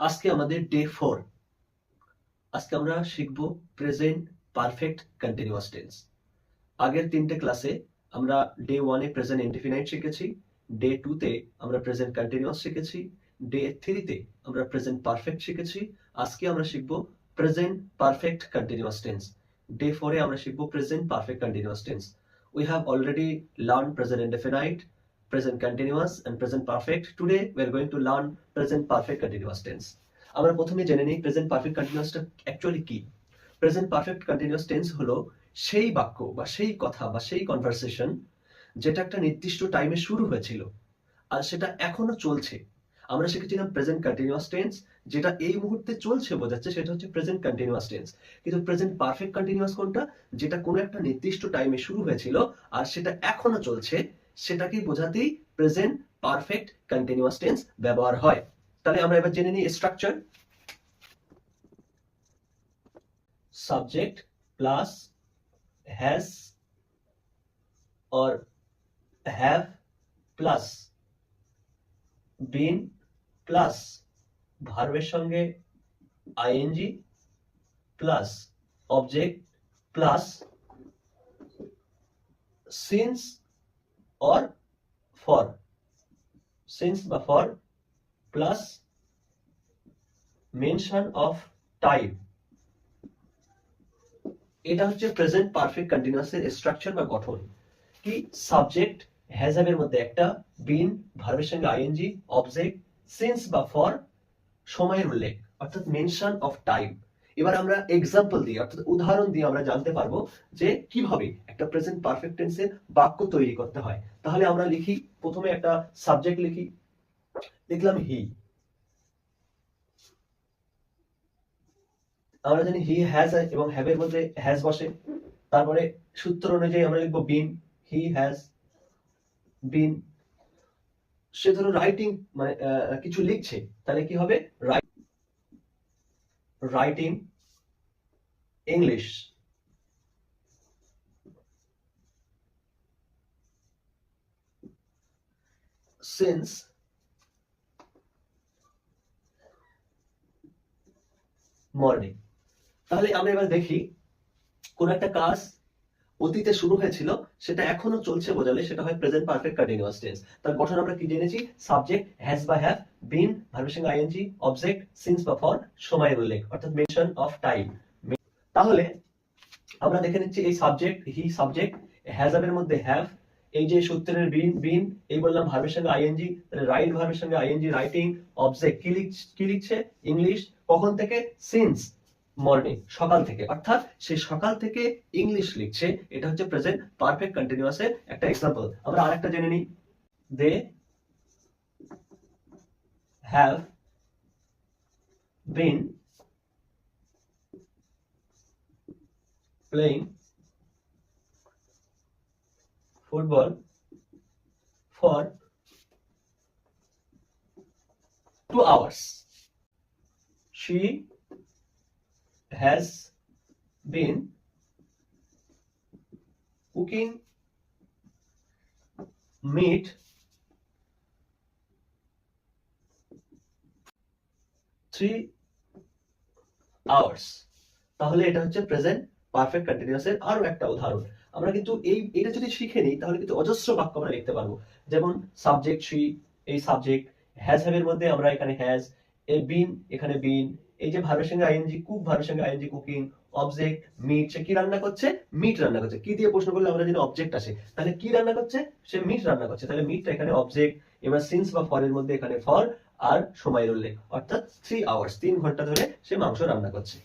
আজকে আমাদের ডে 4। আজকে আমরা শিখব প্রেজেন্ট পারফেক্ট কন্টিনিউয়াস টেন্স। আগের 3টে ক্লাসে আমরা ডে 1 এ প্রেজেন্ট ইনডিফিনাইট শিখেছি, ডে 2 তে আমরা প্রেজেন্ট কন্টিনিউয়াস শিখেছি, ডে 3 তে আমরা প্রেজেন্ট পারফেক্ট শিখেছি। আজকে আমরা শিখব present perfect continuous tense. Day 4 এ আমরা শিখব present perfect continuous tense. We have already learned present indefinite, present continuous and present perfect. Today we are going to learn present perfect continuous tense. আমরা প্রথমে জেনে নিই প্রেজেন্ট পারফেক্ট কন্টিনিউয়াসটা অ্যাকচুয়ালি কি। Present perfect continuous tense হলো সেই বাক্য বা সেই কথা বা সেই কনভারসেশন যেটা একটা নির্দিষ্ট টাইমে শুরু হয়েছিল আর সেটা এখনো চলছে। আমরা শিখেছিলাম প্রেজেন্ট কন্টিনিউয়াস টেন্স, যেটা এই মুহূর্তে চলছে বোঝাচ্ছে, সেটা হচ্ছে প্রেজেন্ট কন্টিনিউয়াস টেন্স। কিন্তু প্রেজেন্ট পারফেক্ট কন্টিনিউয়াস কোনটা? যেটা কোনো একটা নির্দিষ্ট টাইমে শুরু হয়েছিল আর সেটা এখনো চলছে, সেটাকেই বোঝাতেই প্রেজেন্ট পারফেক্ট কন্টিনিউয়াস টেন্স ব্যবহার হয়। তাহলে আমরা এবার জেনে নিই structure. Subject plus has or have plus been plus ভার্বের সঙ্গে ING plus object plus since or for, since বা for plus mention of time. এটা হচ্ছে প্রেজেন্ট পারফেক্ট কন্টিনিউয়াসের স্ট্রাকচার বা গঠন। কি? সাবজেক্ট হ্যাজ হ্যাভ এর মধ্যে একটা, বিন ভার্বের সঙ্গে আইএনজি, অবজেক্ট, সিন্স বা ফর সময়ের উল্লেখ অর্থাৎ মেনশন অফ টাইম। এবার আমরা এক্সাম্পল দিয়ে অর্থাৎ উদাহরণ দিয়ে আমরা জানতে পারবো যে কিভাবে একটা প্রেজেন্ট পারফেক্ট টেন্সের বাক্য তৈরি করতে হয়। তাহলে আমরা লিখি, প্রথমে একটা সাবজেক্ট লিখি, লিখলাম হি। আমরা জানি হি হ্যাজ এবং হ্যাভ এর মধ্যে হ্যাজ বসে। তারপরে সূত্র অনুযায়ী আমরা লিখবো বিন, হি হ্যাজ বিন। সে ধরো রাইটিং মানে কিছু লিখছে, তাহলে কি হবে? Writing English. Since morning. তাহলে আমরা এবার দেখি কোন একটা কাজ অতীতে শুরু হয়েছিল সেটা এখনো চলছে বোঝালে সেটা হয় প্রেজেন্ট পারফেক্ট কন্টিনিউয়াস টেন্স। তার গঠন আমরা কি জেনেছি? সাবজেক্ট হ্যাজ বা হ্যাভ, বিন ভার্বের সঙ্গে আইএনজি, অবজেক্ট সিন্স বা ফর সময়ের উল্লেখ অর্থাৎ মেনশন অফ টাইম। তাহলে আমরা দেখে নিচ্ছি এই সাবজেক্ট হি, সাবজেক্ট হ্যাজ এর মধ্যে হ্যাভ, এই যে সূত্রের বিন, বিন এই বললাম ভার্বের সঙ্গে আইএনজি, তাহলে রাইট ভার্বের সঙ্গে আইএনজি, রাইটিং, অবজেক্ট কি লিখছে? ইংলিশ। কখন থেকে? সিন্স মর্নিং, সকাল থেকে, অর্থাৎ সে সকাল থেকে ইংলিশ লিখছে। এটা হচ্ছে প্রেজেন্ট পারফেক্ট কন্টিনিউয়াসের একটা এক্সাম্পল। আমরা আরেকটা জেনে নিই, they have been playing football for 2 hours. She has been cooking meat 3 hours. তাহলে এটা হচ্ছে প্রেজেন্ট পারফেক্ট কন্টিনিউয়াসের আরো একটা উদাহরণ। আমরা কিন্তু এটা যদি শিখে নিই তাহলে কিন্তু অজস্র বাক্য আমরা লিখতে পারবো। যেমন সাবজেক্ট শি, এই সাবজেক্ট হ্যাজ হ্যাভ এর মধ্যে আমরা এখানে হ্যাজ, এ বিন এখানে বিন, এই যে ভার্বের সঙ্গে আইএনজি, কুক ভার্বের সঙ্গে আইএনজি, কুকিং, অবজেক্ট মিট, সে কি রান্না করছে? মিট রান্না করছে। কি দিয়ে প্রশ্ন করলে আমরা জানি অবজেক্ট আসে, তাহলে কি রান্না করছে? সে মিট রান্না করছে, তাহলে মিটটা এখানে অবজেক্ট। এবার সিন্স বা ফর এর মধ্যে এখানে ফর আর সময়ের উল্লেখ অর্থাৎ 3 আওয়ার্স, 3 ঘন্টা ধরে সে মাংস রান্না করছে।